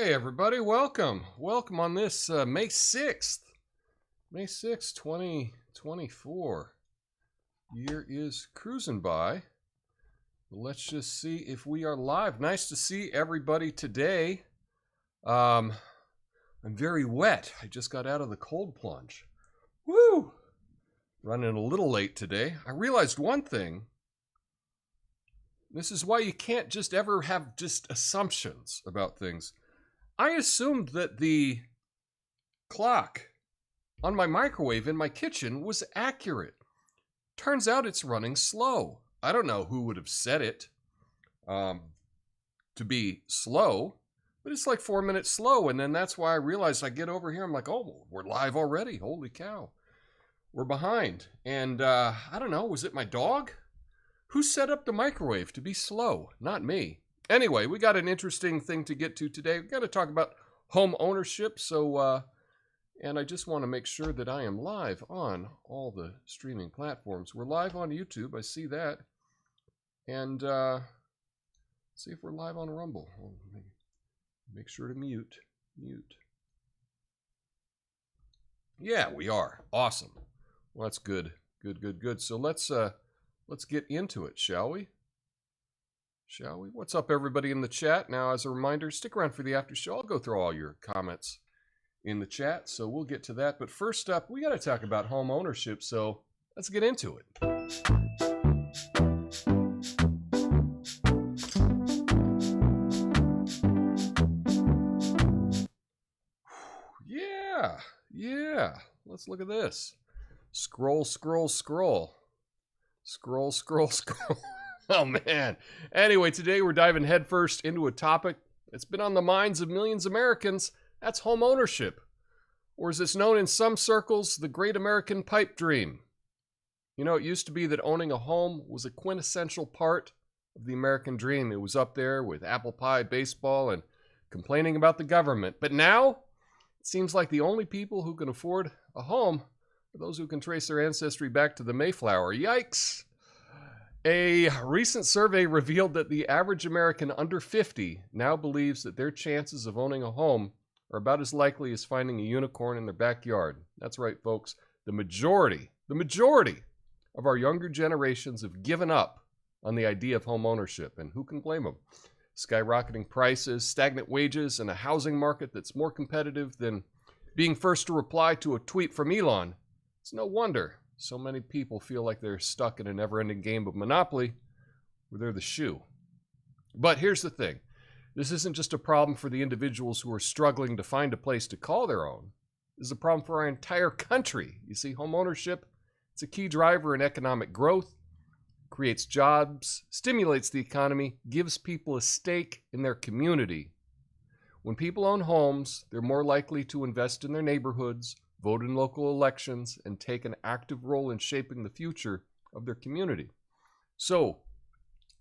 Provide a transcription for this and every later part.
Hey everybody, welcome. Welcome on this May 6th. May 6th, 2024. Year is cruising by. Let's just see if we are live. Nice to see everybody today. I'm very wet. I just got out of the cold plunge. Woo! Running a little late today. I realized one thing. This is why you can't just ever have just assumptions about things. I assumed that the clock on my microwave in my kitchen was accurate. Turns out it's running slow. I don't know who would have set it to be slow, but it's like 4 minutes slow. And then that's why I realized I get over here. I'm like, oh, we're live already. Holy cow. We're behind. And I don't know, was it my dog? Who set up the microwave to be slow? Not me. Anyway, we got an interesting thing to get to today. We've got to talk about home ownership. And I just want to make sure that I am live on all the streaming platforms. We're live on YouTube. I see that. And see if we're live on Rumble. Make sure to mute. Yeah, we are. Awesome. Well, that's good. Good. So let's get into it, shall we? What's up, everybody in the chat? Now, as a reminder, stick around for the after show. I'll go through all your comments in the chat, so we'll get to that. But first up, we got to talk about home ownership, so let's get into it. Yeah. Let's look at this. Scroll. Oh, man. Anyway, today we're diving headfirst into a topic that's been on the minds of millions of Americans. That's home ownership. Or as it's known in some circles, the great American pipe dream. You know, it used to be that owning a home was a quintessential part of the American dream. It was up there with apple pie, baseball, and complaining about the government. But now, it seems like the only people who can afford a home are those who can trace their ancestry back to the Mayflower. Yikes! A recent survey revealed that the average American under 50 now believes that their chances of owning a home are about as likely as finding a unicorn in their backyard. That's right, folks. The majority of our younger generations have given up on the idea of home ownership, and who can blame them? Skyrocketing prices, stagnant wages, and a housing market that's more competitive than being first to reply to a tweet from Elon. It's no wonder so many people feel like they're stuck in a never-ending game of Monopoly where they're the shoe. But here's the thing. This isn't just a problem for the individuals who are struggling to find a place to call their own. This is a problem for our entire country. You see, home ownership, it's a key driver in economic growth, creates jobs, stimulates the economy, gives people a stake in their community. When people own homes, they're more likely to invest in their neighborhoods, vote in local elections, and take an active role in shaping the future of their community. So,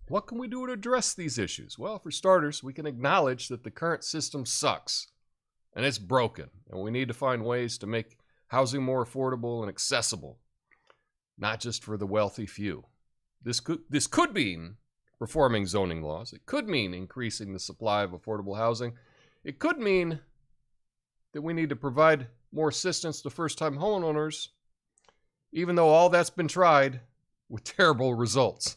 what can we do to address these issues? Well, for starters, we can acknowledge that the current system sucks, and it's broken, and we need to find ways to make housing more affordable and accessible, not just for the wealthy few. This could mean reforming zoning laws. It could mean increasing the supply of affordable housing. It could mean that we need to provide more assistance to first-time homeowners, even though all that's been tried with terrible results.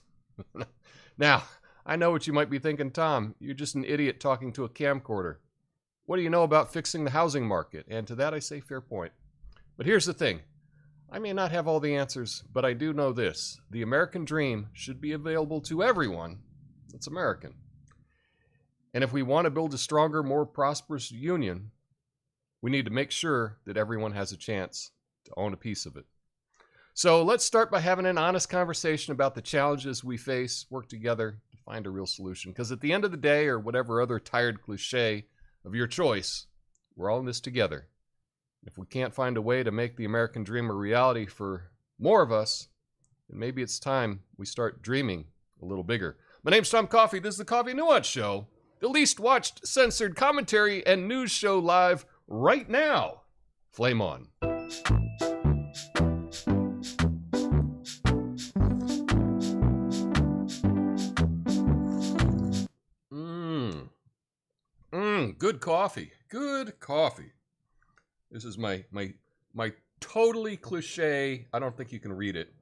Now, I know what you might be thinking, Tom. You're just an idiot talking to a camcorder. What do you know about fixing the housing market? And to that I say fair point. But here's the thing. I may not have all the answers, but I do know this. The American dream should be available to everyone that's American. And if we want to build a stronger, more prosperous union, we need to make sure that everyone has a chance to own a piece of it. So let's start by having an honest conversation about the challenges we face, work together to find a real solution. Because at the end of the day, or whatever other tired cliche of your choice, we're all in this together. If we can't find a way to make the American dream a reality for more of us, then maybe it's time we start dreaming a little bigger. My name's Tom Coffey. This is the Coffey Nuance Show, the least watched, censored commentary and news show live right now. Flame on. Good coffee. Good coffee. This is my totally cliche. I don't think you can read it.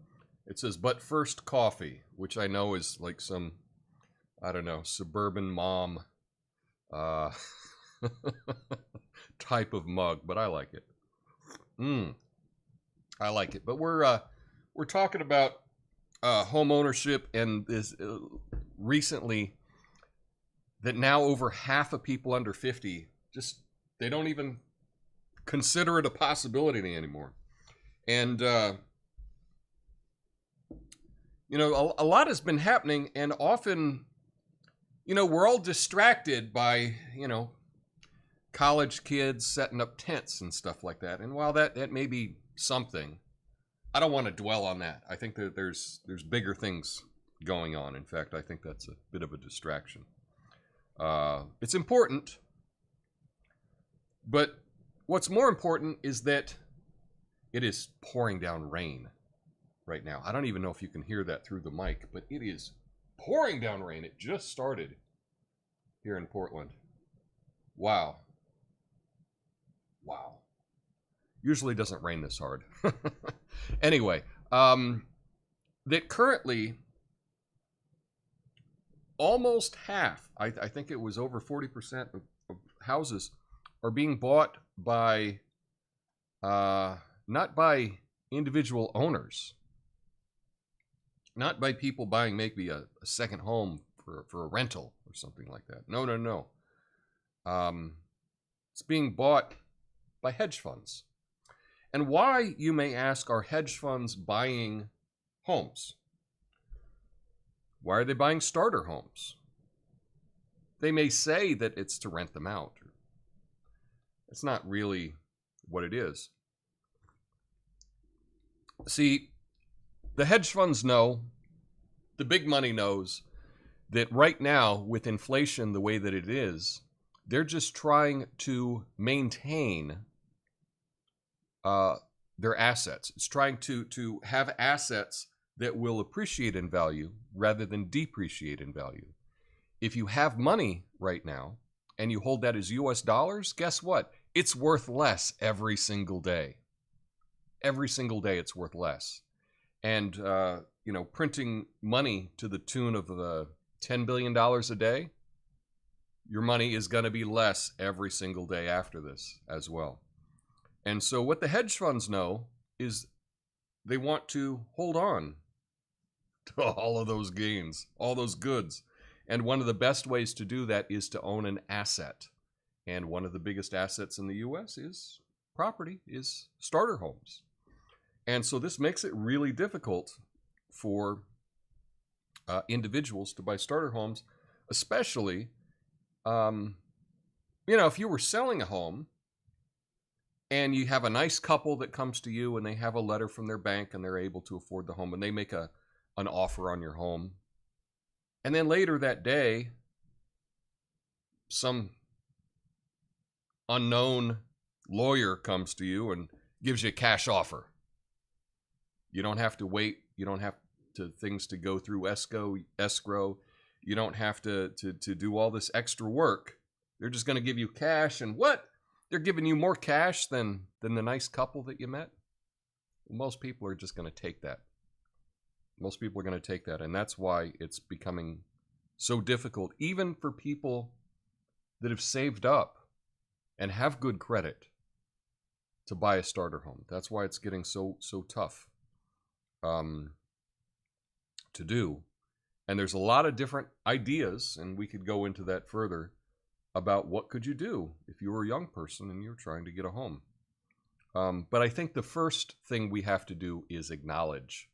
It says, but first coffee, which I know is like some, I don't know, suburban mom type of mug, but I like it. I like it. But we're talking about home ownership, and this recently that now over half of people under 50 just they don't even consider it a possibility anymore. And you know, a lot has been happening, and often, you know, we're all distracted by, you know, college kids setting up tents and stuff like that. And while that may be something, I don't want to dwell on that. I think that there's bigger things going on. In fact, I think that's a bit of a distraction. It's important, but what's more important is that it is pouring down rain right now. I don't even know if you can hear that through the mic, but it is pouring down rain. It just started here in Portland. Wow. Wow. Usually doesn't rain this hard. Anyway, that currently almost half, I think it was over 40% of houses are being bought by, not by individual owners, not by people buying maybe a second home for a rental or something like that. No. It's being bought by hedge funds. And why, you may ask, are hedge funds buying homes? Why are they buying starter homes? They may say that it's to rent them out. It's not really what it is. See, the hedge funds know, the big money knows, that right now, with inflation the way that it is, they're just trying to maintain their assets. It's trying to have assets that will appreciate in value rather than depreciate in value. If you have money right now and you hold that as US dollars, guess what? It's worth less every single day. Every single day it's worth less. And, you know, printing money to the tune of $10 billion a day, your money is going to be less every single day after this as well. And so what the hedge funds know is they want to hold on to all of those gains, all those goods. And one of the best ways to do that is to own an asset. And one of the biggest assets in the U.S. is property, is starter homes. And so this makes it really difficult for individuals to buy starter homes, especially, you know, if you were selling a home and you have a nice couple that comes to you and they have a letter from their bank and they're able to afford the home and they make an offer on your home. And then later that day, some unknown lawyer comes to you and gives you a cash offer. You don't have to wait. You don't have things to go through escrow. You don't have to do all this extra work. They're just going to give you cash. And what? They're giving you more cash than the nice couple that you met? Most people are just going to take that. Most people are going to take that. And that's why it's becoming so difficult, even for people that have saved up and have good credit, to buy a starter home. That's why it's getting so tough to do. And there's a lot of different ideas, and we could go into that further, about what could you do if you were a young person and you're trying to get a home. But I think the first thing we have to do is acknowledge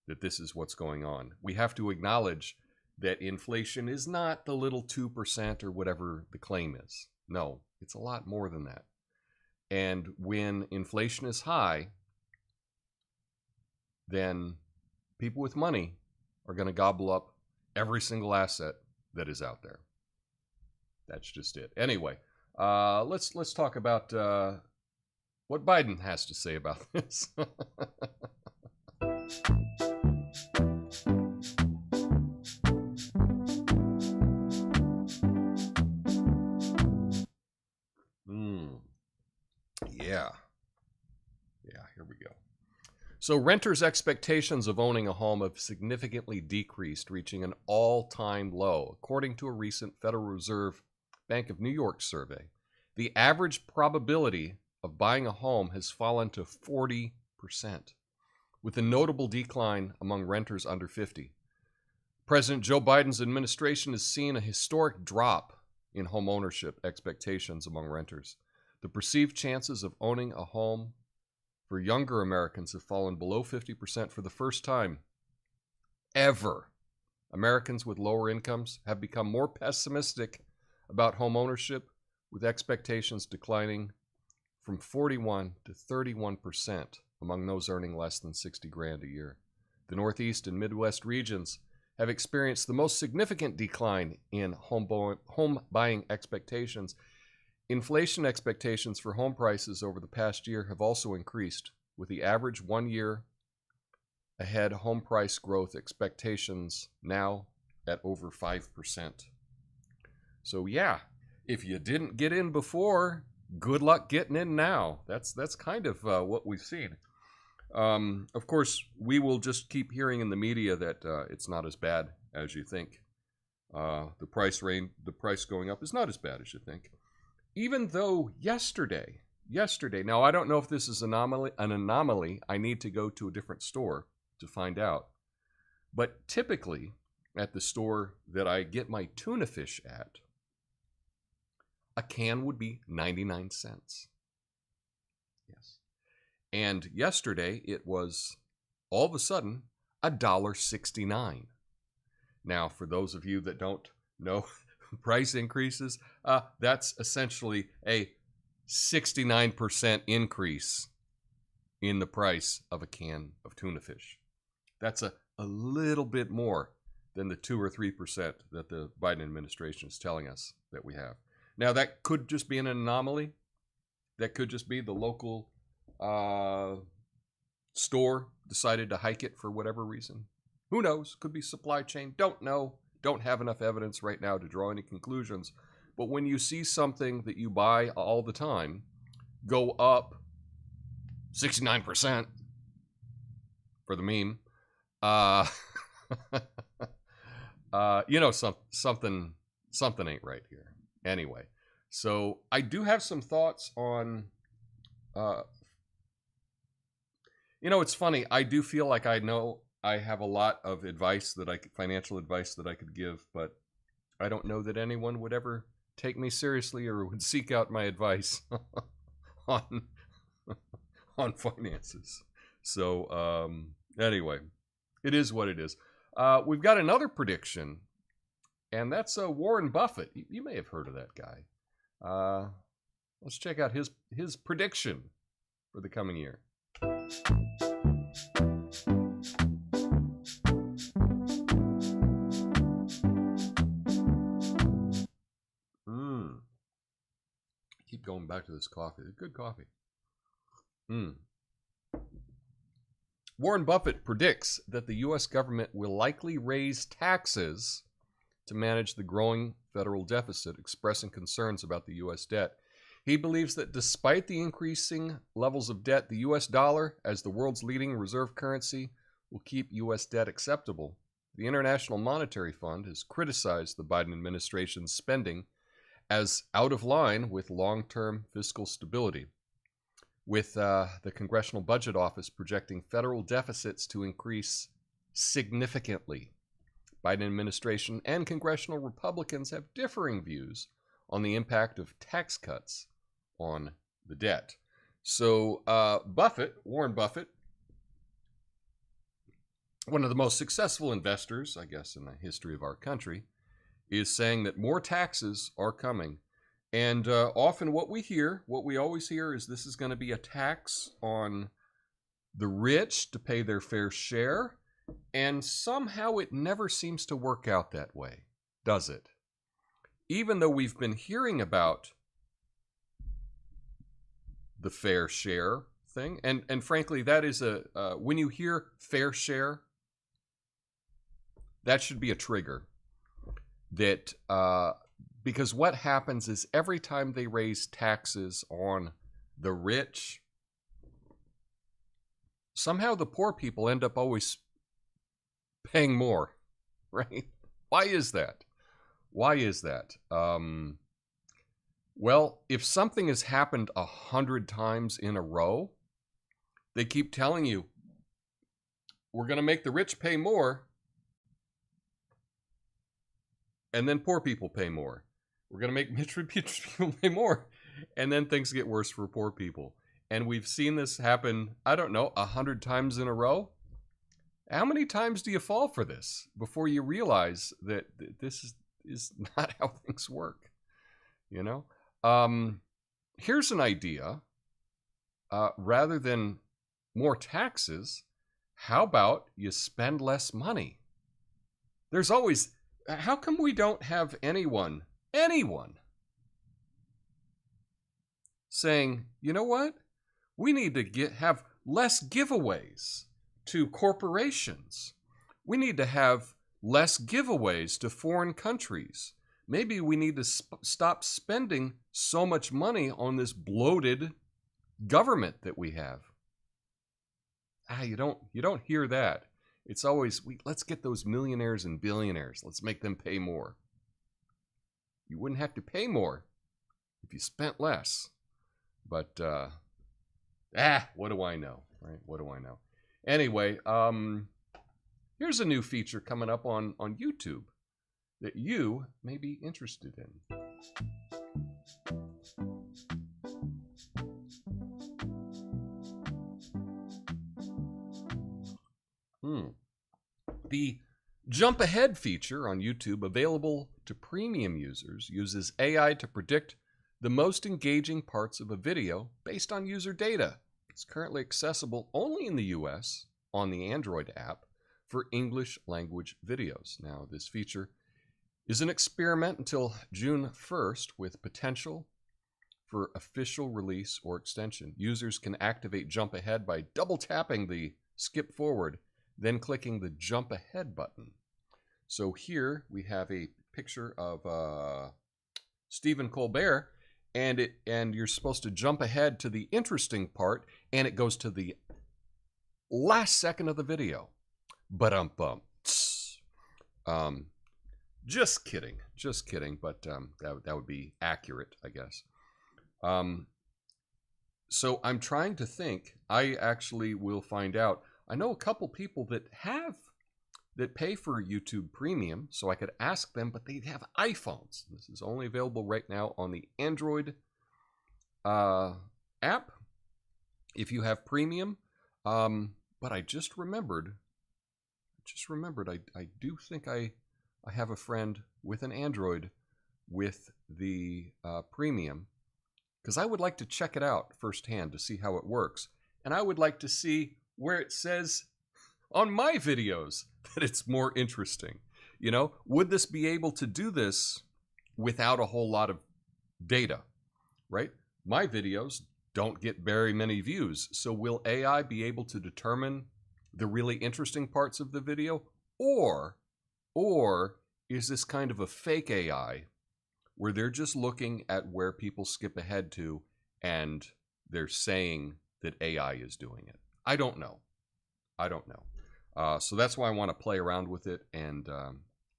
that this is what's going on. We have to acknowledge that inflation is not the little 2% or whatever the claim is. No, it's a lot more than that. And when inflation is high, then people with money are going to gobble up every single asset that is out there. That's just it. Anyway, let's talk about what Biden has to say about this. So renters' expectations of owning a home have significantly decreased, reaching an all-time low, according to a recent Federal Reserve Bank of New York survey. The average probability of buying a home has fallen to 40%, with a notable decline among renters under 50. President Joe Biden's administration has seen a historic drop in home ownership expectations among renters. The perceived chances of owning a home for younger Americans have fallen below 50% for the first time ever. Americans with lower incomes have become more pessimistic about home ownership, with expectations declining from 41 to 31% among those earning less than 60 grand a year. The Northeast and Midwest regions have experienced the most significant decline in home buying expectations. Inflation expectations for home prices over the past year have also increased, with the average 1 year ahead home price growth expectations now at over 5%. So yeah, if you didn't get in before, good luck getting in now. That's kind of what we've seen. Of course, we will just keep hearing in the media that it's not as bad as you think. The price going up is not as bad as you think. Even though yesterday, now I don't know if this is an anomaly. I need to go to a different store to find out. But typically, at the store that I get my tuna fish at, a can would be 99 cents. Yes. And yesterday, it was all of a sudden $1.69. Now, for those of you that don't know price increases, that's essentially a 69% increase in the price of a can of tuna fish. That's a little bit more than the 2 or 3% that the Biden administration is telling us that we have. Now, that could just be an anomaly. That could just be the local store decided to hike it for whatever reason. Who knows? Could be supply chain. Don't know. Don't have enough evidence right now to draw any conclusions. But when you see something that you buy all the time go up 69% for the meme, you know something ain't right here. Anyway, so I do have some thoughts on, it's funny. I do feel like I know I have a lot of advice financial advice that I could give, but I don't know that anyone would ever take me seriously or would seek out my advice on finances. So anyway, it is what it is. We've got another prediction, and that's Warren Buffett. You may have heard of that guy. Let's check out his prediction for the coming year. Keep going back to this coffee. Good coffee. Warren Buffett predicts that the U.S. government will likely raise taxes to manage the growing federal deficit, expressing concerns about the U.S. debt. He believes that despite the increasing levels of debt, the U.S. dollar, as the world's leading reserve currency, will keep U.S. debt acceptable. The International Monetary Fund has criticized the Biden administration's spending as out of line with long-term fiscal stability, with the Congressional Budget Office projecting federal deficits to increase significantly. Biden administration and congressional Republicans have differing views on the impact of tax cuts on the debt. So Warren Buffett, one of the most successful investors, I guess, in the history of our country, is saying that more taxes are coming. And often what we always hear is this is going to be a tax on the rich to pay their fair share. And somehow it never seems to work out that way, does it? Even though we've been hearing about the fair share thing, and frankly, that is when you hear fair share, that should be a trigger. That because what happens is every time they raise taxes on the rich, somehow the poor people end up always paying more, right? Why is that? Why is that? Well, if something has happened 100 times in a row, they keep telling you, we're going to make the rich pay more, and then poor people pay more. We're going to make rich people pay more, and then things get worse for poor people. And we've seen this happen, I don't know, 100 times in a row. How many times do you fall for this before you realize that this is not how things work? You know? Here's an idea. Rather than more taxes, how about you spend less money? There's always, how come we don't have anyone saying, you know what? We need to have less giveaways to corporations. We need to have less giveaways to foreign countries. Maybe we need to stop spending so much money on this bloated government that we have. You don't hear that. It's always, let's get those millionaires and billionaires. Let's make them pay more. You wouldn't have to pay more if you spent less. But what do I know, right? What do I know? Anyway, here's a new feature coming up on YouTube that you may be interested in. The Jump Ahead feature on YouTube, available to premium users, uses AI to predict the most engaging parts of a video based on user data. It's currently accessible only in the US on the Android app for English language videos. Now, this feature is an experiment until June 1st with potential for official release or extension. Users can activate Jump Ahead by double tapping the skip forward, then clicking the Jump Ahead button. So here we have a picture of Stephen Colbert, and you're supposed to jump ahead to the interesting part, and it goes to the last second of the video. Ba-dum-bum. Just kidding, but that would be accurate, I guess. So I'm trying to think. I actually will find out. I know a couple people that pay for YouTube Premium, so I could ask them, but they have iPhones. This is only available right now on the Android app if you have Premium. But I just remembered, I do think I have a friend with an Android with the Premium, because I would like to check it out firsthand to see how it works. And I would like to see where it says on my videos that it's more interesting. You know, would this be able to do this without a whole lot of data, right? My videos don't get very many views. So will AI be able to determine the really interesting parts of the video? Or is this kind of a fake AI where they're just looking at where people skip ahead to and they're saying that AI is doing it? I don't know. So that's why I want to play around with it and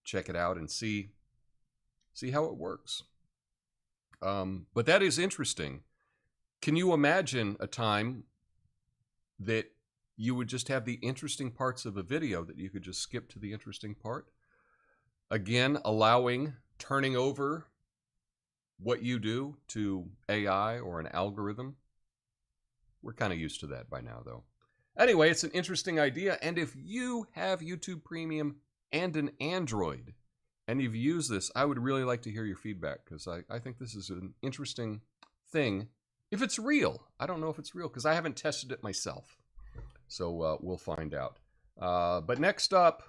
check it out and see how it works. But that is interesting. Can you imagine a time that you would just have the interesting parts of a video that you could just skip to the interesting part? Again, turning over what you do to AI or an algorithm. We're kind of used to that by now, though. Anyway, it's an interesting idea, and if you have YouTube Premium and an Android, and you've used this, I would really like to hear your feedback, because I think this is an interesting thing. If it's real, I don't know if it's real, because I haven't tested it myself. So we'll find out. But next up,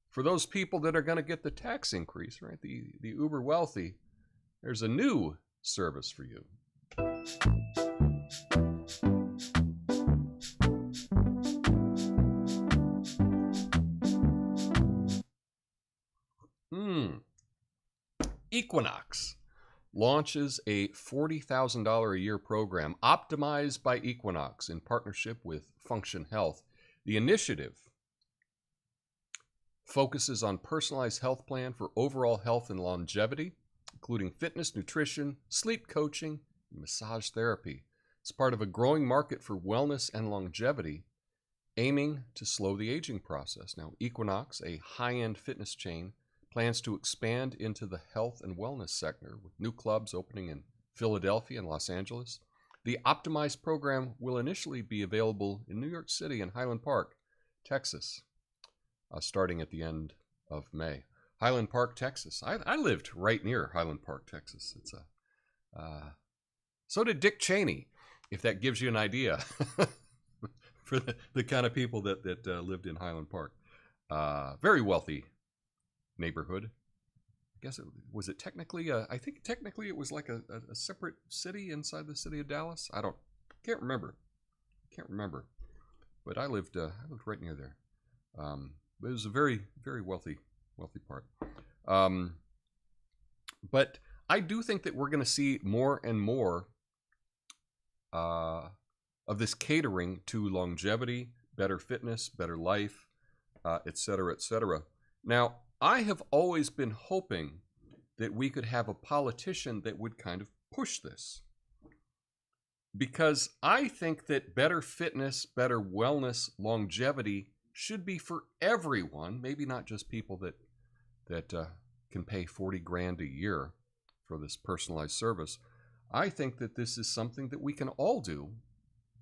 for those people that are going to get the tax increase, right, the uber wealthy, there's a new service for you. Equinox. launches a $40,000 a year program optimized by Equinox in partnership with Function Health. The initiative focuses on personalized health plan for overall health and longevity, including fitness, nutrition, sleep coaching, and massage therapy. It's part of a growing market for wellness and longevity, aiming to slow the aging process. Now, Equinox, a high-end fitness chain, plans to expand into the health and wellness sector with new clubs opening in Philadelphia and Los Angeles. The optimized program will initially be available in New York City and Highland Park, Texas, starting at the end of May. Highland Park, Texas. I lived right near Highland Park, Texas. It's so did Dick Cheney, if that gives you an idea for the kind of people that lived in Highland Park. Very wealthy neighborhood. I guess was it technically I think technically it was like a separate city inside the city of Dallas. Can't remember, but I lived right near there. But it was a very, very wealthy part. But I do think that we're going to see more and more of this catering to longevity, better fitness, better life, et cetera, et cetera. Now, I have always been hoping that we could have a politician that would kind of push this, because I think that better fitness, better wellness, longevity should be for everyone, maybe not just people that can pay 40 grand a year for this personalized service. I think that this is something that we can all do,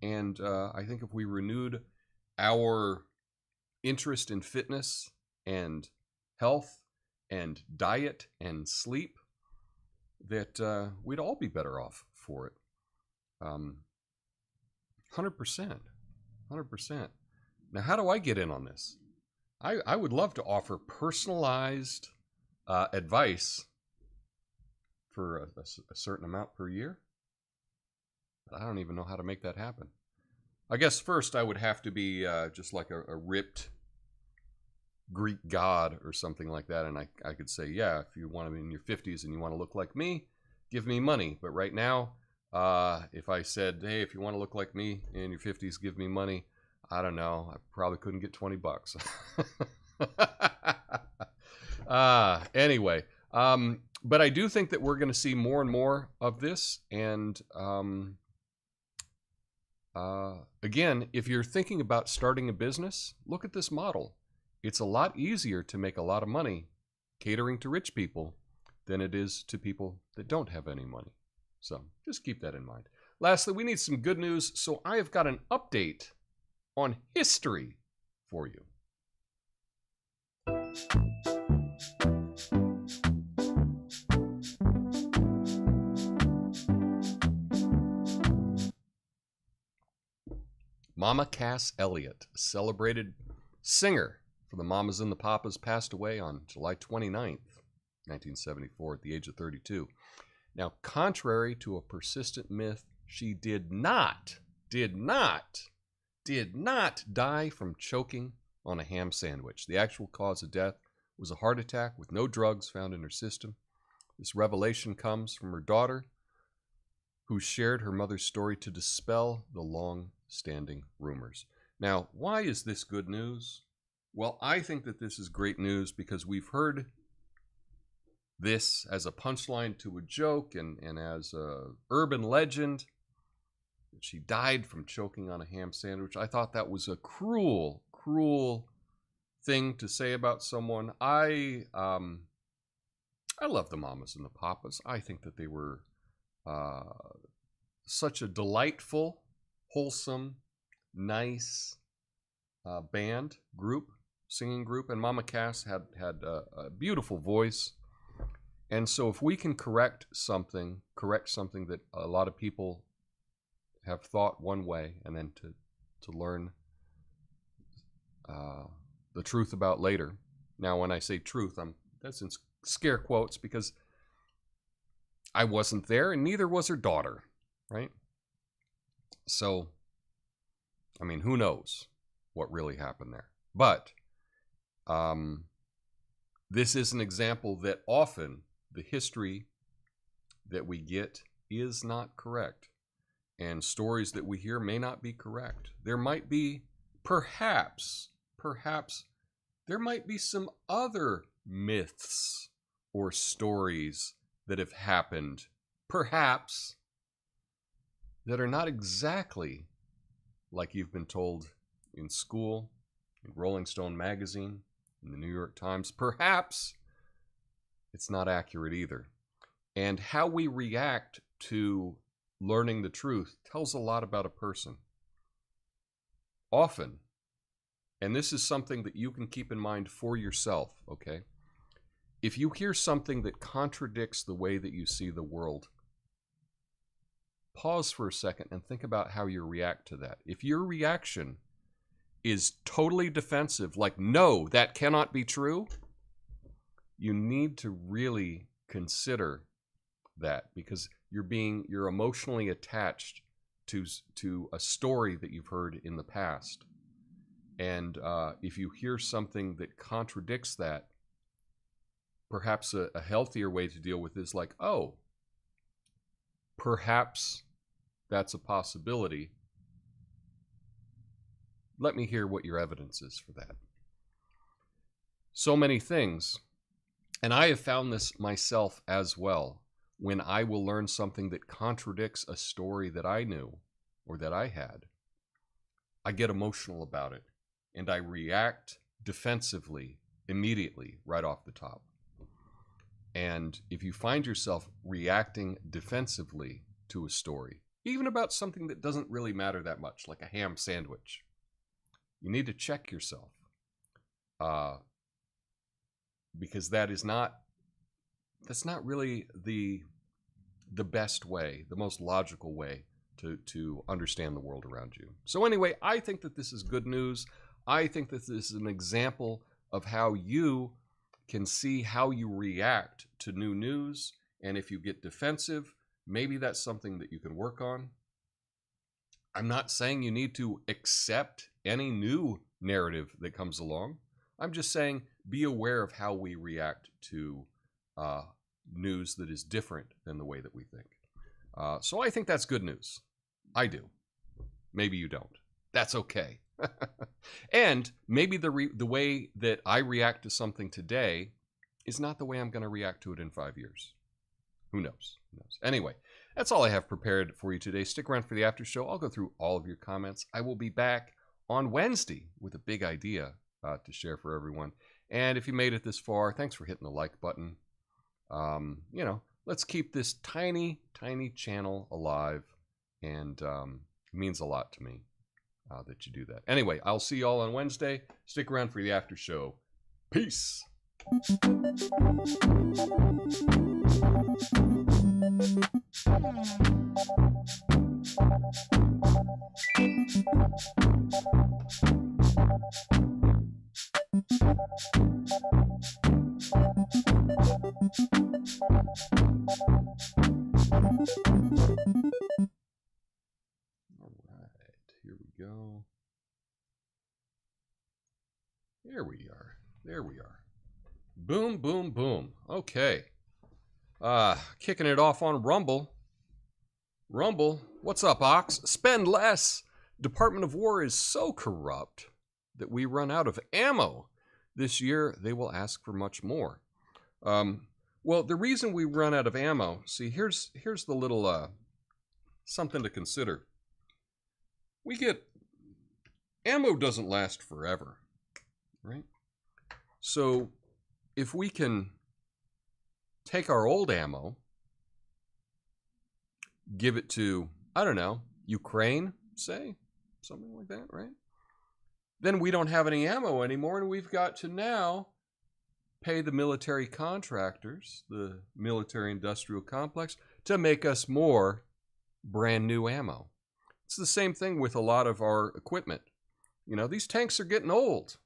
and I think if we renewed our interest in fitness and health and diet and sleep, that we'd all be better off for it. 100%. Now, how do I get in on this? I would love to offer personalized advice for a certain amount per year, but I don't even know how to make that happen. I guess first I would have to be just like a ripped Greek god or something like that, and I could say, yeah, if you want to be in your 50s and you want to look like me, give me money. But right now, if I said, hey, if you want to look like me in your 50s, give me money, I don't know, I probably couldn't get $20. Anyway, but I do think that we're going to see more and more of this. And again, if you're thinking about starting a business, look at this model. It's a lot easier to make a lot of money catering to rich people than it is to people that don't have any money. So just keep that in mind. Lastly, we need some good news. So I have got an update on history for you. Mama Cass Elliot, a celebrated singer for the Mamas and the Papas, passed away on July 29th, 1974 at the age of 32. Now, contrary to a persistent myth, she did not die from choking on a ham sandwich. The actual cause of death was a heart attack with no drugs found in her system. This revelation comes from her daughter, who shared her mother's story to dispel the long-standing rumors. Now, why is this good news? Well, I think that this is great news because we've heard this as a punchline to a joke and as an urban legend. She died from choking on a ham sandwich. I thought that was a cruel thing to say about someone. I love the Mamas and the Papas. I think that they were such a delightful, wholesome, nice singing group, and Mama Cass had a beautiful voice. And so if we can correct something that a lot of people have thought one way, and then to learn the truth about later. Now, when I say truth, that's in scare quotes because I wasn't there, and neither was her daughter, right? So, I mean, who knows what really happened there? But this is an example that often the history that we get is not correct. And stories that we hear may not be correct. There might be, perhaps, there might be some other myths or stories that have happened, perhaps, that are not exactly like you've been told in school, in Rolling Stone magazine, in the New York Times. Perhaps it's not accurate either. And how we react to learning the truth tells a lot about a person. Often, and this is something that you can keep in mind for yourself, okay? If you hear something that contradicts the way that you see the world, pause for a second and think about how you react to that. If your reaction is totally defensive, like, no, that cannot be true, you need to really consider that, because you're emotionally attached to a story that you've heard in the past. And if you hear something that contradicts that, perhaps a healthier way to deal with it is like, oh, perhaps that's a possibility. Let me hear what your evidence is for that. So many things, and I have found this myself as well, when I will learn something that contradicts a story that I knew or that I had, I get emotional about it, and I react defensively immediately right off the top. And if you find yourself reacting defensively to a story, even about something that doesn't really matter that much, like a ham sandwich, you need to check yourself, because that's not really the best way, the most logical way to understand the world around you. So anyway, I think that this is good news. I think that this is an example of how you can see how you react to new news. And if you get defensive, maybe that's something that you can work on. I'm not saying you need to accept any new narrative that comes along. I'm just saying be aware of how we react to news that is different than the way that we think. So I think that's good news. I do. Maybe you don't. That's okay. And maybe the way that I react to something today is not the way I'm going to react to it in 5 years. Who knows? Who knows? Anyway, that's all I have prepared for you today. Stick around for the after show. I'll go through all of your comments. I will be back on Wednesday with a big idea to share for everyone. And if you made it this far, thanks for hitting the like button. Let's keep this tiny, tiny channel alive. And it means a lot to me that you do that. Anyway, I'll see you all on Wednesday. Stick around for the after show. Peace. Here we go. There we are. Boom, boom, boom. Okay. Kicking it off on Rumble. What's up, Ox? Spend less. Department of War is so corrupt that we run out of ammo. This year, they will ask for much more. Well, the reason we run out of ammo, see, here's the little something to consider. Ammo doesn't last forever, right? So if we can take our old ammo, give it to, I don't know, Ukraine, say, something like that, right? Then we don't have any ammo anymore, and we've got to now pay the military contractors, the military-industrial complex, to make us more brand new ammo. It's the same thing with a lot of our equipment. These tanks are getting old.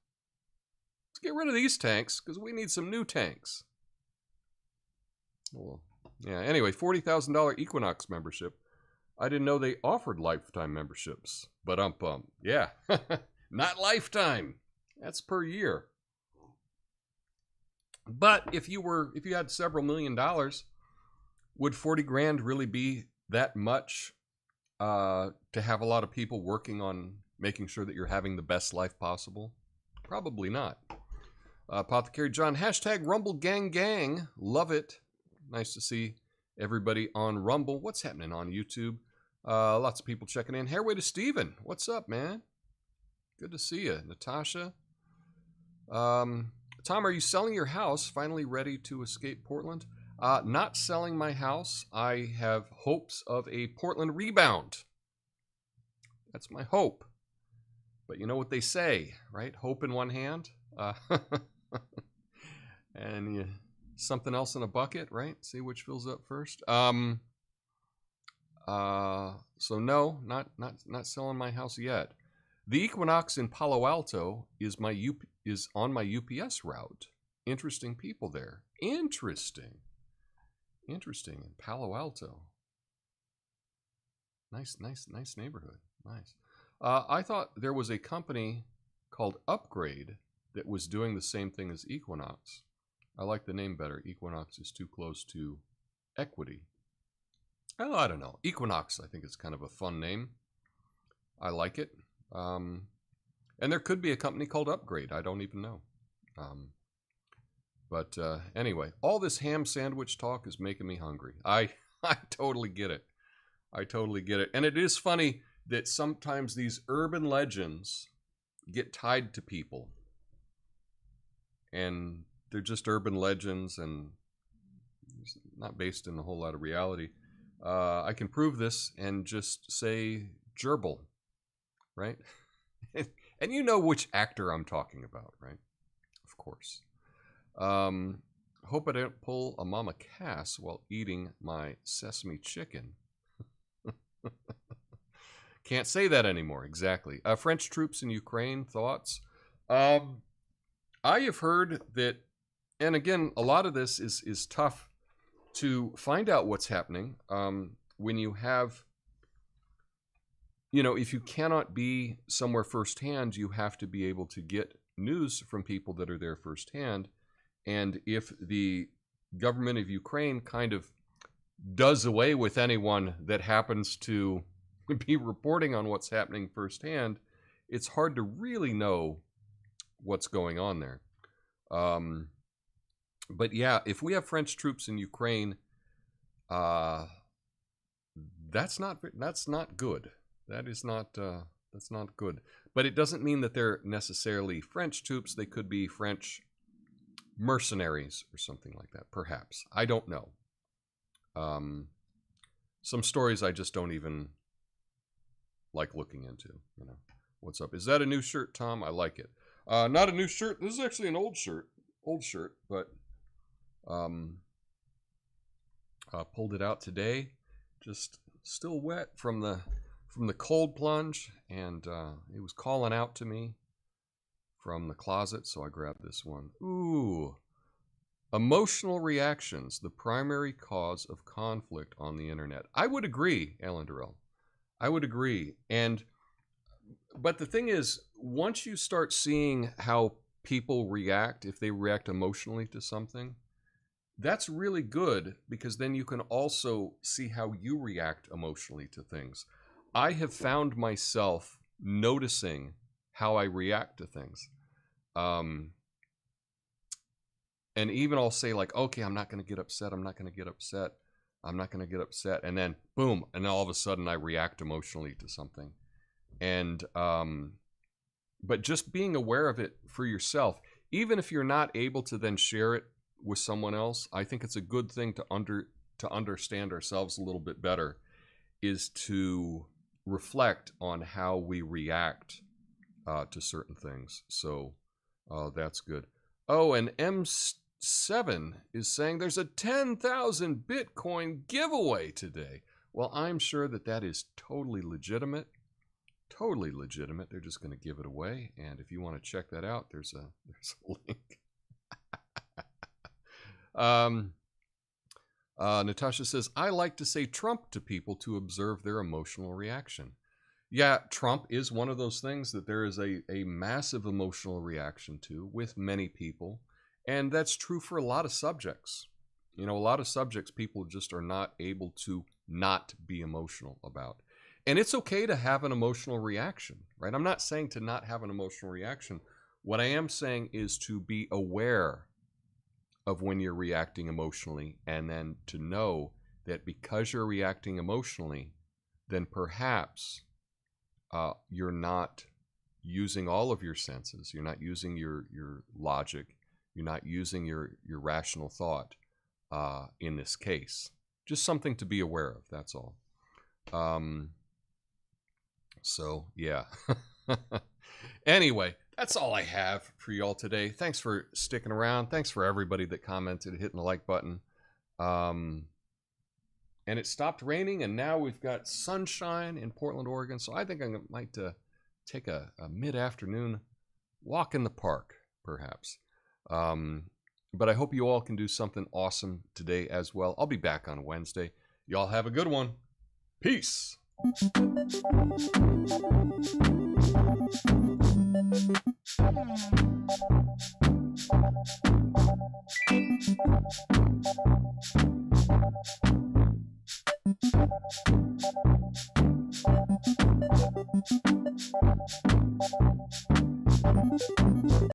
Let's get rid of these tanks because we need some new tanks. Well, yeah, anyway, $40,000 Equinox membership. I didn't know they offered lifetime memberships, but yeah, not lifetime. That's per year. But if you had several $1 million, Would 40 grand really be that much to have a lot of people working on making sure that you're having the best life possible? Probably not. Apothecary John, hashtag Rumble Gang Gang. Love it. Nice to see everybody on Rumble. What's happening on YouTube? Lots of people checking in. Hairway to Steven. What's up, man? Good to see you. Natasha. Tom, are you selling your house? Finally ready to escape Portland? Not selling my house. I have hopes of a Portland rebound. That's my hope. But you know what they say, right? Hope in one hand. And something else in a bucket, right? See which fills up first. So no, not selling my house yet. The Equinox in Palo Alto is on my UPS route. Interesting people there. Interesting in Palo Alto. Nice neighborhood. Nice. I thought there was a company called Upgrade that was doing the same thing as Equinox. I like the name better. Equinox is too close to Equity. Oh, I don't know. Equinox, I think it's kind of a fun name. I like it. And there could be a company called Upgrade. I don't even know. But anyway, all this ham sandwich talk is making me hungry. I totally get it. I totally get it. And it is funny that sometimes these urban legends get tied to people. And they're just urban legends and it's not based in a whole lot of reality. I can prove this and just say gerbil, right? And you know which actor I'm talking about, right? Of course. Hope I don't pull a Mama Cass while eating my sesame chicken. Can't say that anymore. Exactly. French troops in Ukraine, thoughts? I have heard that, and again, a lot of this is tough to find out what's happening when you have, if you cannot be somewhere firsthand, you have to be able to get news from people that are there firsthand. And if the government of Ukraine kind of does away with anyone that happens to be reporting on what's happening firsthand, it's hard to really know what's going on there. But yeah, if we have French troops in Ukraine, that's not good. That's not good. But it doesn't mean that they're necessarily French troops. They could be French mercenaries or something like that, perhaps. I don't know. Some stories I just don't even like looking into. What's up? Is that a new shirt, Tom? I like it. Not a new shirt. This is actually an old shirt, but pulled it out today. Just still wet from the cold plunge, and it was calling out to me from the closet, so I grabbed this one. Ooh. Emotional reactions, the primary cause of conflict on the internet. I would agree, Alan Durrell. I would agree. But the thing is, once you start seeing how people react, if they react emotionally to something, that's really good, because then you can also see how you react emotionally to things. I have found myself noticing how I react to things. And even I'll say like, okay, I'm not going to get upset. I'm not going to get upset. I'm not going to get upset. And then boom. And all of a sudden I react emotionally to something. And, but just being aware of it for yourself, even if you're not able to then share it with someone else, I think it's a good thing to understand ourselves a little bit better, is to reflect on how we react to certain things. So that's good. Oh, and M7 is saying there's a 10,000 Bitcoin giveaway today. Well, I'm sure that is totally legitimate. Totally legitimate. They're just going to give it away. And if you want to check that out, there's a link. Natasha says, I like to say Trump to people to observe their emotional reaction. Yeah, Trump is one of those things that there is a massive emotional reaction to with many people. And that's true for a lot of subjects. You know, a lot of subjects people just are not able to not be emotional about. And it's okay to have an emotional reaction, right? I'm not saying to not have an emotional reaction. What I am saying is to be aware of when you're reacting emotionally, and then to know that because you're reacting emotionally, then perhaps you're not using all of your senses. You're not using your logic. You're not using your rational thought in this case. Just something to be aware of, that's all. So, yeah. Anyway, that's all I have for y'all today. Thanks for sticking around. Thanks for everybody that commented, hitting the like button. And it stopped raining, and now we've got sunshine in Portland, Oregon. So I think I might take a mid-afternoon walk in the park, perhaps. But I hope you all can do something awesome today as well. I'll be back on Wednesday. Y'all have a good one. Peace.